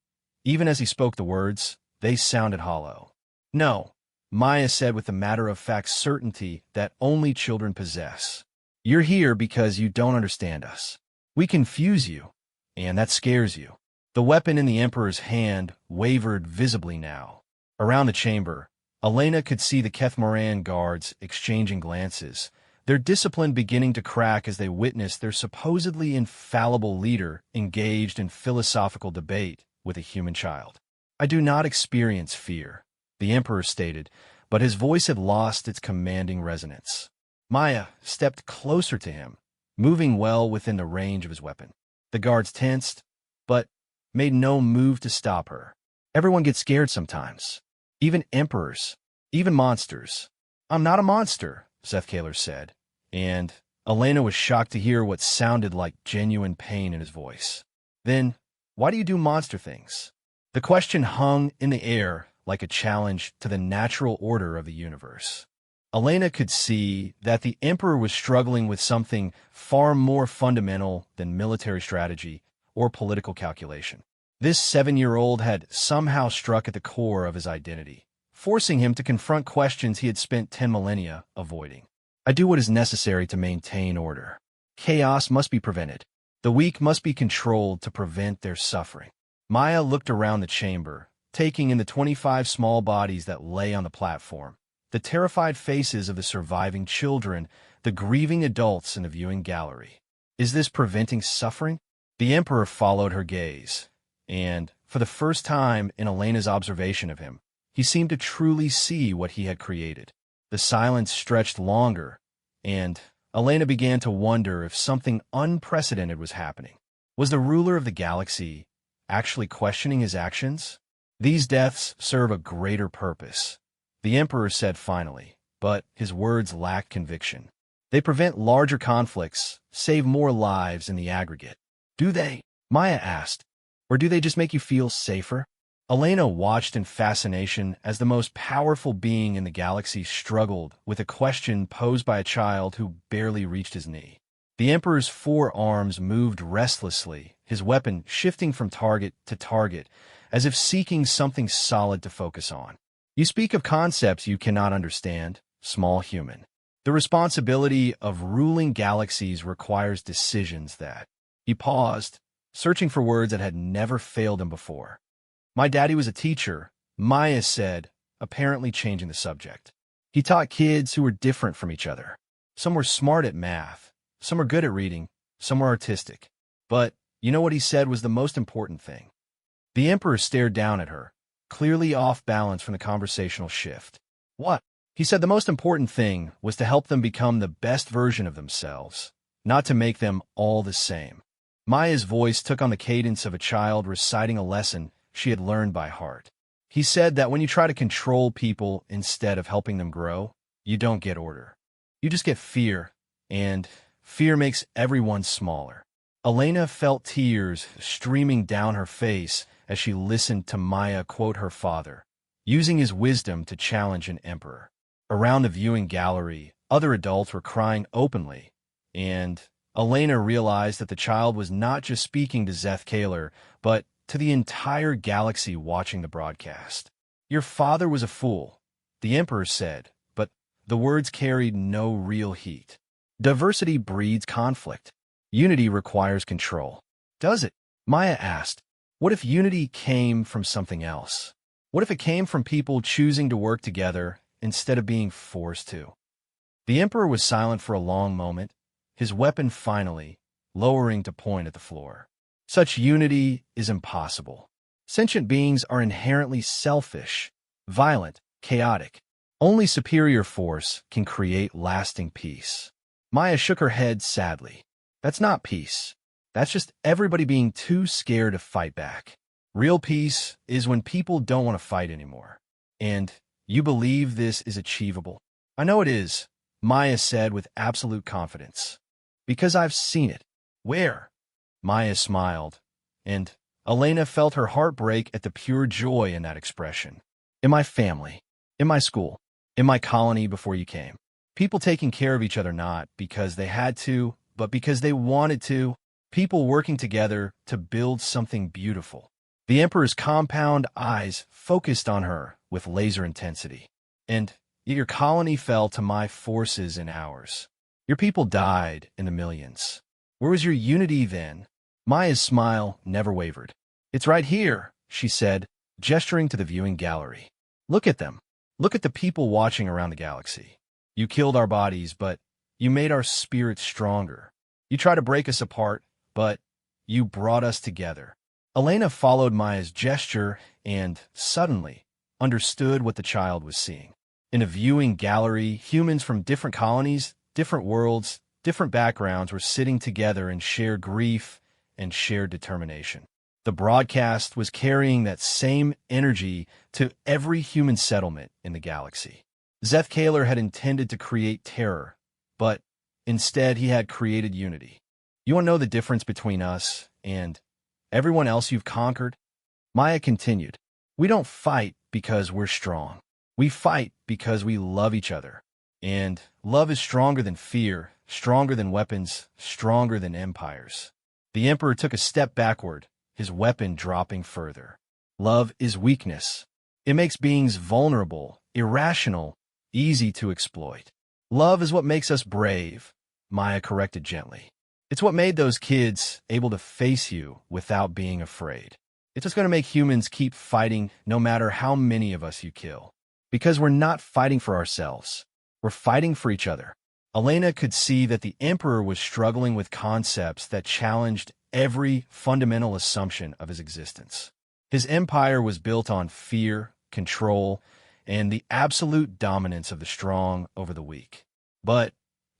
even as he spoke the words, they sounded hollow. No, Maya said with the matter-of-fact certainty that only children possess. You're here because you don't understand us. We confuse you, and that scares you. The weapon in the Emperor's hand wavered visibly now. Around the chamber, Elena could see the Kethmaran guards exchanging glances, their discipline beginning to crack as they witnessed their supposedly infallible leader engaged in philosophical debate with a human child. I do not experience fear, the Emperor stated, but his voice had lost its commanding resonance. Maya stepped closer to him, moving well within the range of his weapon. The guards tensed, but made no move to stop her. Everyone gets scared sometimes. Even emperors. Even monsters. I'm not a monster, Zethkaler said, and Elena was shocked to hear what sounded like genuine pain in his voice. Then, why do you do monster things? The question hung in the air like a challenge to the natural order of the universe. Elena could see that the Emperor was struggling with something far more fundamental than military strategy or political calculation. This 7-year-old had somehow struck at the core of his identity, forcing him to confront questions he had spent 10 millennia avoiding. I do what is necessary to maintain order. Chaos must be prevented. The weak must be controlled to prevent their suffering. Maya looked around the chamber, taking in the 25 small bodies that lay on the platform, the terrified faces of the surviving children, the grieving adults in the viewing gallery. Is this preventing suffering? The Emperor followed her gaze, and, for the first time in Elena's observation of him, he seemed to truly see what he had created. The silence stretched longer, and Elena began to wonder if something unprecedented was happening. Was the ruler of the galaxy actually questioning his actions? These deaths serve a greater purpose, the Emperor said finally, but his words lacked conviction. They prevent larger conflicts, save more lives in the aggregate. Do they? Maya asked. Or do they just make you feel safer? Elena watched in fascination as the most powerful being in the galaxy struggled with a question posed by a child who barely reached his knee. The Emperor's 4 arms moved restlessly, his weapon shifting from target to target, as if seeking something solid to focus on. You speak of concepts you cannot understand, small human. The responsibility of ruling galaxies requires decisions that... He paused, searching for words that had never failed him before. My daddy was a teacher, Maya said, apparently changing the subject. He taught kids who were different from each other. Some were smart at math, some were good at reading, some were artistic. But you know what he said was the most important thing? The Emperor stared down at her, clearly off balance from the conversational shift. What? He said the most important thing was to help them become the best version of themselves, not to make them all the same. Maya's voice took on the cadence of a child reciting a lesson she had learned by heart. He said that when you try to control people instead of helping them grow, you don't get order. You just get fear, and fear makes everyone smaller. Elena felt tears streaming down her face as she listened to Maya quote her father, using his wisdom to challenge an emperor. Around the viewing gallery, other adults were crying openly, and Elena realized that the child was not just speaking to Zeth Kaler, but to the entire galaxy watching the broadcast. Your father was a fool, the Emperor said, but the words carried no real heat. Diversity breeds conflict. Unity requires control. Does it? Maya asked. What if unity came from something else? What if it came from people choosing to work together instead of being forced to? The Emperor was silent for a long moment, his weapon finally lowering to point at the floor. Such unity is impossible. Sentient beings are inherently selfish, violent, chaotic. Only superior force can create lasting peace. Maya shook her head sadly. That's not peace. That's just everybody being too scared to fight back. Real peace is when people don't want to fight anymore. And you believe this is achievable? I know it is, Maya said with absolute confidence. Because I've seen it. Where? Maya smiled, and Elena felt her heart break at the pure joy in that expression. In my family, in my school, in my colony before you came. People taking care of each other not because they had to, but because they wanted to. People working together to build something beautiful. The Emperor's compound eyes focused on her with laser intensity. And your colony fell to my forces in ours. Your people died in the millions. Where was your unity then? Maya's smile never wavered. It's right here, she said, gesturing to the viewing gallery. Look at them. Look at the people watching around the galaxy. You killed our bodies, but you made our spirits stronger. You tried to break us apart, but you brought us together. Elena followed Maya's gesture and, suddenly, understood what the child was seeing. In a viewing gallery, humans from different colonies, different worlds, different backgrounds were sitting together in shared grief and shared determination. The broadcast was carrying that same energy to every human settlement in the galaxy. Zeth Kaler had intended to create terror, but instead he had created unity. You want to know the difference between us and everyone else you've conquered? Maya continued. We don't fight because we're strong. We fight because we love each other. And love is stronger than fear, stronger than weapons, stronger than empires. The Emperor took a step backward, his weapon dropping further. Love is weakness. It makes beings vulnerable, irrational, easy to exploit. Love is what makes us brave, Maya corrected gently. It's what made those kids able to face you without being afraid. It's what's going to make humans keep fighting no matter how many of us you kill. Because we're not fighting for ourselves. We're fighting for each other. Elena could see that the Emperor was struggling with concepts that challenged every fundamental assumption of his existence. His empire was built on fear, control, and the absolute dominance of the strong over the weak. But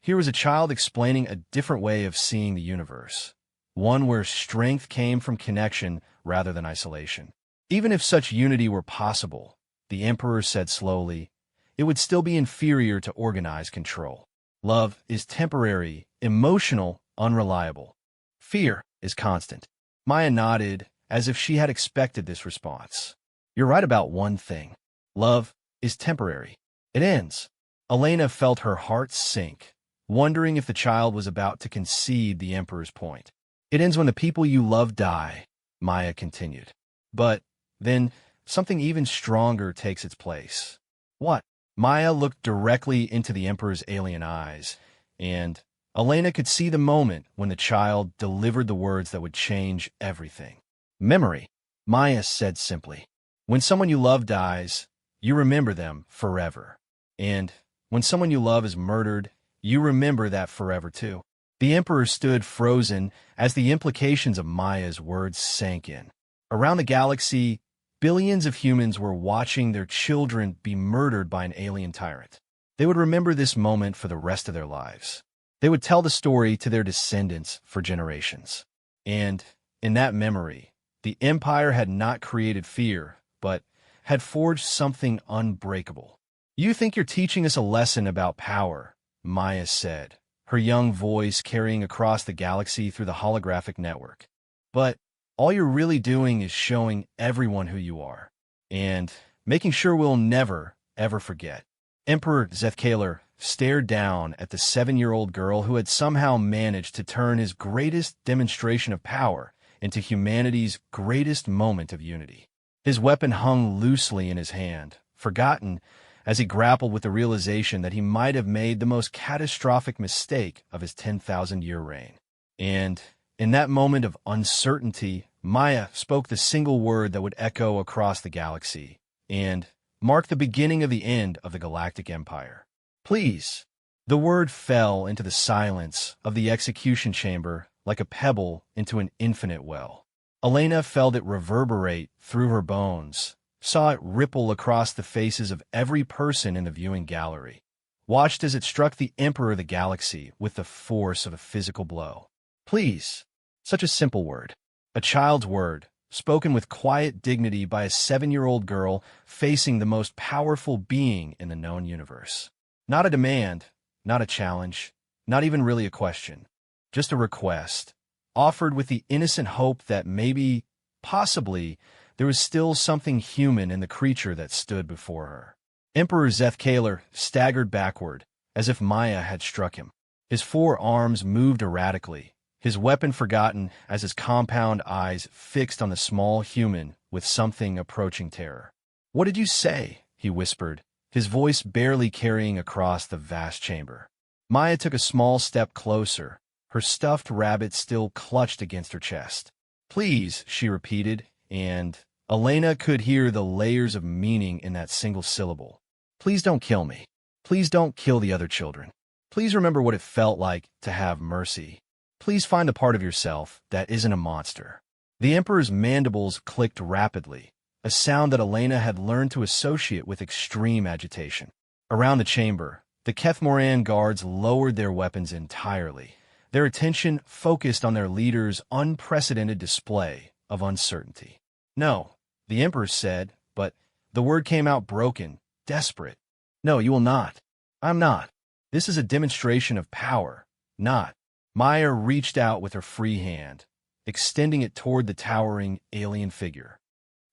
here was a child explaining a different way of seeing the universe, one where strength came from connection rather than isolation. Even if such unity were possible, the Emperor said slowly, it would still be inferior to organized control. Love is temporary, emotional, unreliable. Fear is constant. Maya nodded, as if she had expected this response. You're right about one thing. Love is temporary. It ends. Elena felt her heart sink, wondering if the child was about to concede the Emperor's point. It ends when the people you love die, Maya continued. But then something even stronger takes its place. What? Maya looked directly into the Emperor's alien eyes, and Elena could see the moment when the child delivered the words that would change everything. Memory, Maya said simply. When someone you love dies, you remember them forever. And when someone you love is murdered, you remember that forever too. The Emperor stood frozen as the implications of Maya's words sank in. Around the galaxy, billions of humans were watching their children be murdered by an alien tyrant. They would remember this moment for the rest of their lives. They would tell the story to their descendants for generations. And in that memory, the Empire had not created fear, but had forged something unbreakable. You think you're teaching us a lesson about power, Maya said, her young voice carrying across the galaxy through the holographic network. But all you're really doing is showing everyone who you are, and making sure we'll never, ever forget. Emperor Zethkaler stared down at the 7-year-old girl who had somehow managed to turn his greatest demonstration of power into humanity's greatest moment of unity. His weapon hung loosely in his hand, forgotten as he grappled with the realization that he might have made the most catastrophic mistake of his 10,000-year reign. And in that moment of uncertainty, Maya spoke the single word that would echo across the galaxy and mark the beginning of the end of the Galactic Empire. Please. The word fell into the silence of the execution chamber like a pebble into an infinite well. Elena felt it reverberate through her bones, saw it ripple across the faces of every person in the viewing gallery, watched as it struck the Emperor of the galaxy with the force of a physical blow. Please. Such a simple word. A child's word, spoken with quiet dignity by a 7-year-old girl facing the most powerful being in the known universe. Not a demand, not a challenge, not even really a question. Just a request, offered with the innocent hope that maybe, possibly, there was still something human in the creature that stood before her. Emperor Zethkaler staggered backward, as if Maya had struck him. His 4 arms moved erratically, his weapon forgotten as his compound eyes fixed on the small human with something approaching terror. "What did you say?" he whispered, his voice barely carrying across the vast chamber. Maya took a small step closer, her stuffed rabbit still clutched against her chest. "Please," she repeated, and Elena could hear the layers of meaning in that single syllable. "Please don't kill me. Please don't kill the other children. Please remember what it felt like to have mercy. Please find the part of yourself that isn't a monster." The Emperor's mandibles clicked rapidly, a sound that Elena had learned to associate with extreme agitation. Around the chamber, the Kethmoran guards lowered their weapons entirely, their attention focused on their leader's unprecedented display of uncertainty. "No," the Emperor said, but the word came out broken, desperate. "No, you will not. I'm not. This is a demonstration of power, not." Maya reached out with her free hand, extending it toward the towering alien figure.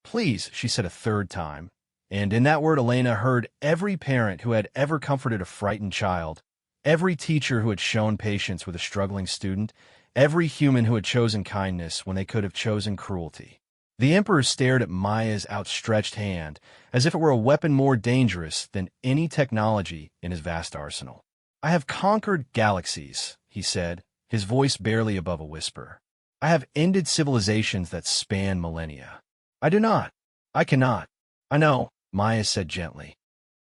"Please," she said a third time, and in that word Elena heard every parent who had ever comforted a frightened child, every teacher who had shown patience with a struggling student, every human who had chosen kindness when they could have chosen cruelty. The Emperor stared at Maya's outstretched hand as if it were a weapon more dangerous than any technology in his vast arsenal. "I have conquered galaxies," he said, his voice barely above a whisper. "I have ended civilizations that span millennia." "I do not. I cannot." "I know," Maya said gently.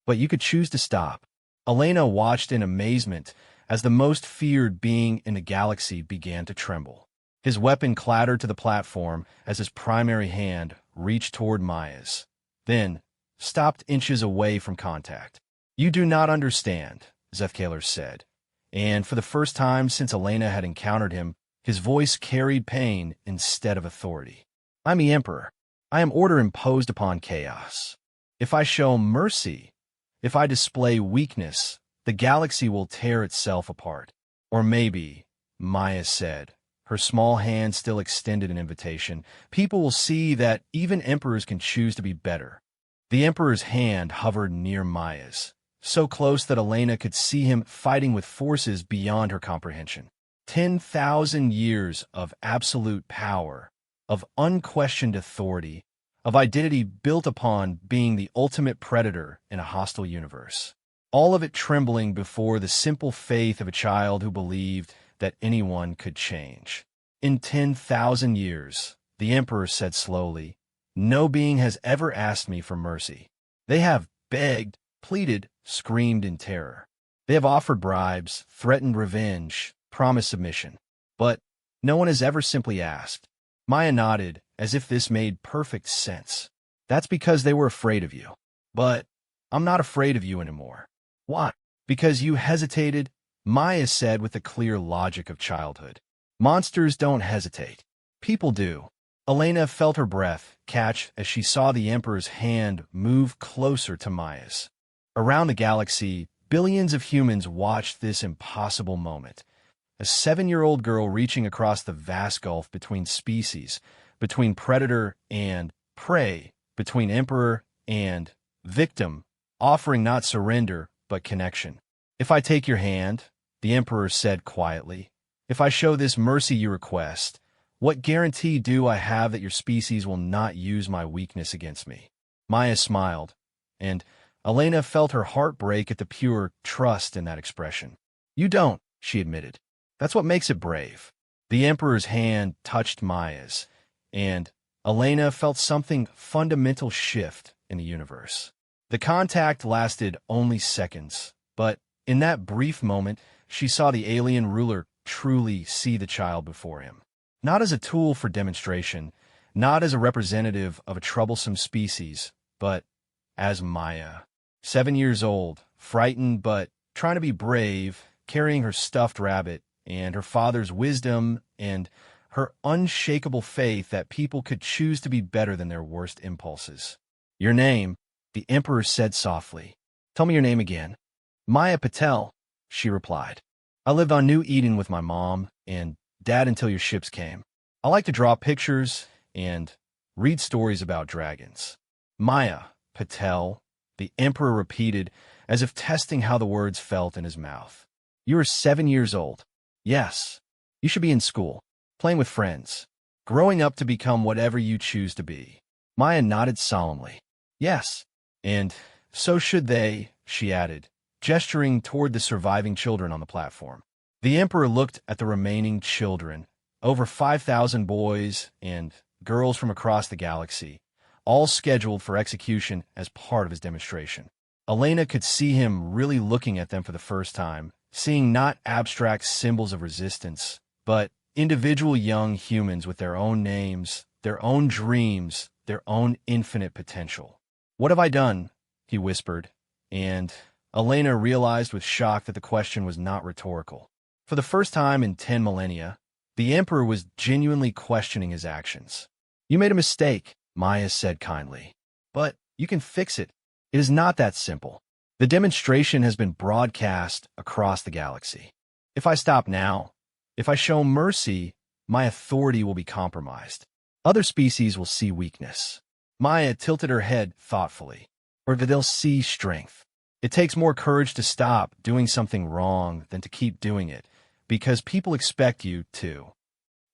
"But you could choose to stop." Elena watched in amazement as the most feared being in the galaxy began to tremble. His weapon clattered to the platform as his primary hand reached toward Maya's, then stopped inches away from contact. "You do not understand," Zethkaler said, and for the first time since Elena had encountered him, his voice carried pain instead of authority. "I'm the Emperor. I am order imposed upon chaos. If I show mercy, if I display weakness, the galaxy will tear itself apart. Or maybe," Maya said, her small hand still extended in invitation, "people will see that even emperors can choose to be better." The Emperor's hand hovered near Maya's, so close that Elena could see him fighting with forces beyond her comprehension. 10,000 years of absolute power, of unquestioned authority, of identity built upon being the ultimate predator in a hostile universe. All of it trembling before the simple faith of a child who believed that anyone could change. "In 10,000 years," the Emperor said slowly, "no being has ever asked me for mercy. They have begged, pleaded, screamed in terror. They have offered bribes, threatened revenge, promised submission. But no one has ever simply asked." Maya nodded, as if this made perfect sense. "That's because they were afraid of you. But I'm not afraid of you anymore." "Why?" "Because you hesitated," Maya said with the clear logic of childhood. "Monsters don't hesitate. People do." Elena felt her breath catch as she saw the Emperor's hand move closer to Maya's. Around the galaxy, billions of humans watched this impossible moment. A 7-year-old girl reaching across the vast gulf between species, between predator and prey, between emperor and victim, offering not surrender, but connection. "If I take your hand," the Emperor said quietly, "if I show this mercy you request, what guarantee do I have that your species will not use my weakness against me?" Maya smiled, and Elena felt her heart break at the pure trust in that expression. "You don't," she admitted. "That's what makes it brave." The Emperor's hand touched Maya's, and Elena felt something fundamental shift in the universe. The contact lasted only seconds, but in that brief moment, she saw the alien ruler truly see the child before him. Not as a tool for demonstration, not as a representative of a troublesome species, but as Maya. 7 years old, frightened but trying to be brave, carrying her stuffed rabbit and her father's wisdom and her unshakable faith that people could choose to be better than their worst impulses. "Your name," the Emperor said softly. "Tell me your name again." "Maya Patel," she replied. "I lived on New Eden with my mom and dad until your ships came. I like to draw pictures and read stories about dragons." "Maya Patel," the Emperor repeated, as if testing how the words felt in his mouth. "You are 7 years old." "Yes. You should be in school, playing with friends, growing up to become whatever you choose to be." Maya nodded solemnly. "Yes, and so should they," she added, gesturing toward the surviving children on the platform. The Emperor looked at the remaining children, over 5,000 boys and girls from across the galaxy, all scheduled for execution as part of his demonstration. Elena could see him really looking at them for the first time, seeing not abstract symbols of resistance, but individual young humans with their own names, their own dreams, their own infinite potential. "What have I done?" he whispered, and Elena realized with shock that the question was not rhetorical. For the first time in 10 millennia, the Emperor was genuinely questioning his actions. "You made a mistake," Maya said kindly. "But you can fix it. It is not that simple. The demonstration has been broadcast across the galaxy. If I stop now, if I show mercy, my authority will be compromised. Other species will see weakness." Maya tilted her head thoughtfully. "Or they'll see strength. It takes more courage to stop doing something wrong than to keep doing it, because people expect you to."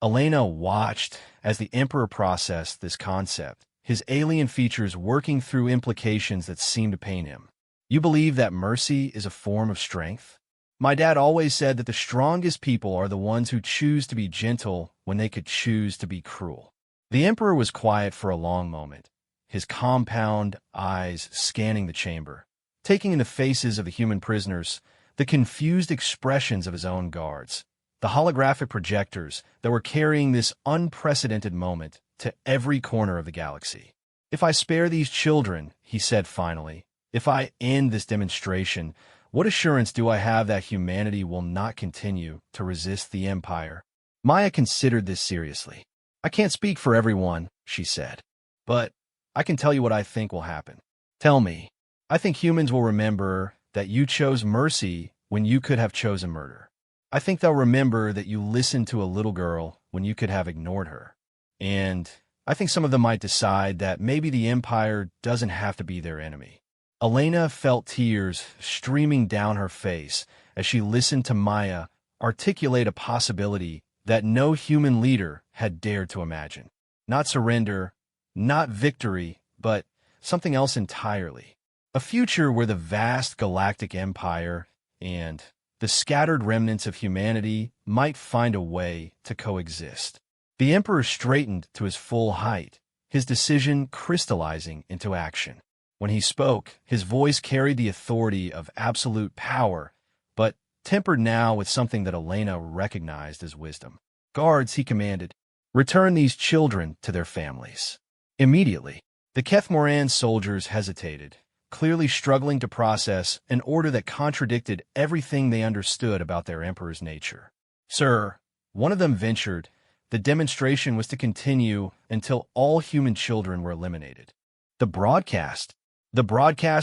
Elena watched as the Emperor processed this concept, his alien features working through implications that seemed to pain him. You believe that mercy is a form of strength? My dad always said that the strongest people are the ones who choose to be gentle when they could choose to be cruel. The Emperor was quiet for a long moment, his compound eyes scanning the chamber, taking in the faces of the human prisoners, the confused expressions of his own guards, the holographic projectors that were carrying this unprecedented moment to every corner of the galaxy. If I spare these children, he said finally, if I end this demonstration, what assurance do I have that humanity will not continue to resist the Empire? Maya considered this seriously. I can't speak for everyone, she said, but I can tell you what I think will happen. Tell me. I think humans will remember that you chose mercy when you could have chosen murder. I think they'll remember that you listened to a little girl when you could have ignored her. And I think some of them might decide that maybe the Empire doesn't have to be their enemy. Elena felt tears streaming down her face as she listened to Maya articulate a possibility that no human leader had dared to imagine. Not surrender, not victory, but something else entirely. A future where the vast galactic empire and the scattered remnants of humanity might find a way to coexist. The Emperor straightened to his full height, his decision crystallizing into action. When he spoke, his voice carried the authority of absolute power, but tempered now with something that Elena recognized as wisdom. Guards, he commanded, return these children to their families. Immediately, the Kethmoran soldiers hesitated, clearly struggling to process an order that contradicted everything they understood about their emperor's nature. Sir, one of them ventured, the demonstration was to continue until all human children were eliminated. The broadcast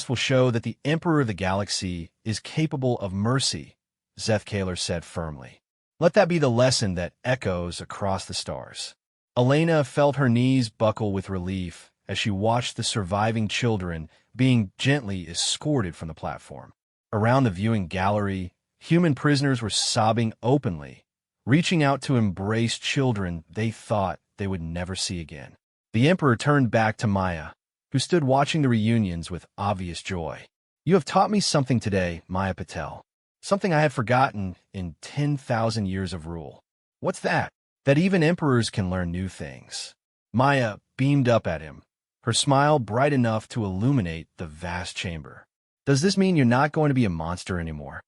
will show that the Emperor of the Galaxy is capable of mercy, Zeth Kaler said firmly. Let that be the lesson that echoes across the stars. Elena felt her knees buckle with relief as she watched the surviving children being gently escorted from the platform. Around the viewing gallery, human prisoners were sobbing openly, reaching out to embrace children they thought they would never see again. The Emperor turned back to Maya, who stood watching the reunions with obvious joy. You have taught me something today, Maya Patel. Something I had forgotten in 10,000 years of rule. What's that? That even emperors can learn new things. Maya beamed up at him, her smile bright enough to illuminate the vast chamber. Does this mean you're not going to be a monster anymore?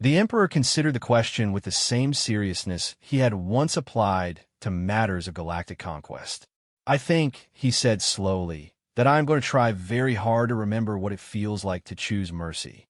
The Emperor considered the question with the same seriousness he had once applied to matters of galactic conquest. I think, he said slowly, that I'm going to try very hard to remember what it feels like to choose mercy.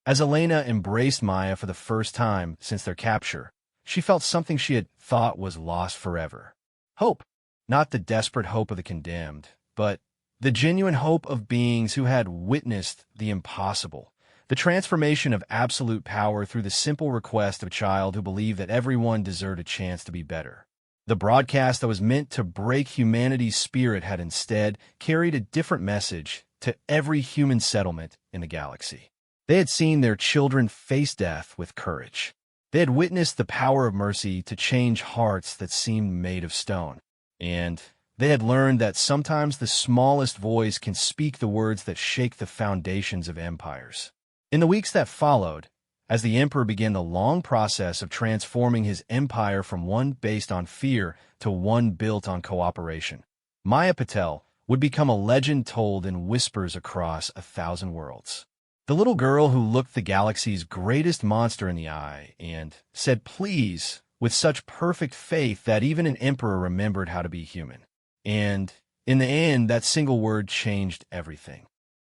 As Elena embraced Maya for the first time since their capture, she felt something she had thought was lost forever. Hope. Not the desperate hope of the condemned, but the genuine hope of beings who had witnessed the impossible, the transformation of absolute power through the simple request of a child who believed that everyone deserved a chance to be better. The broadcast that was meant to break humanity's spirit had instead carried a different message to every human settlement in the galaxy. They had seen their children face death with courage. They had witnessed the power of mercy to change hearts that seemed made of stone. And they had learned that sometimes the smallest voice can speak the words that shake the foundations of empires. In the weeks that followed, as the Emperor began the long process of transforming his empire from one based on fear to one built on cooperation, Maya Patel would become a legend told in whispers across 1,000 worlds. The little girl who looked the galaxy's greatest monster in the eye and said please with such perfect faith that even an emperor remembered how to be human. And in the end, that single word changed everything.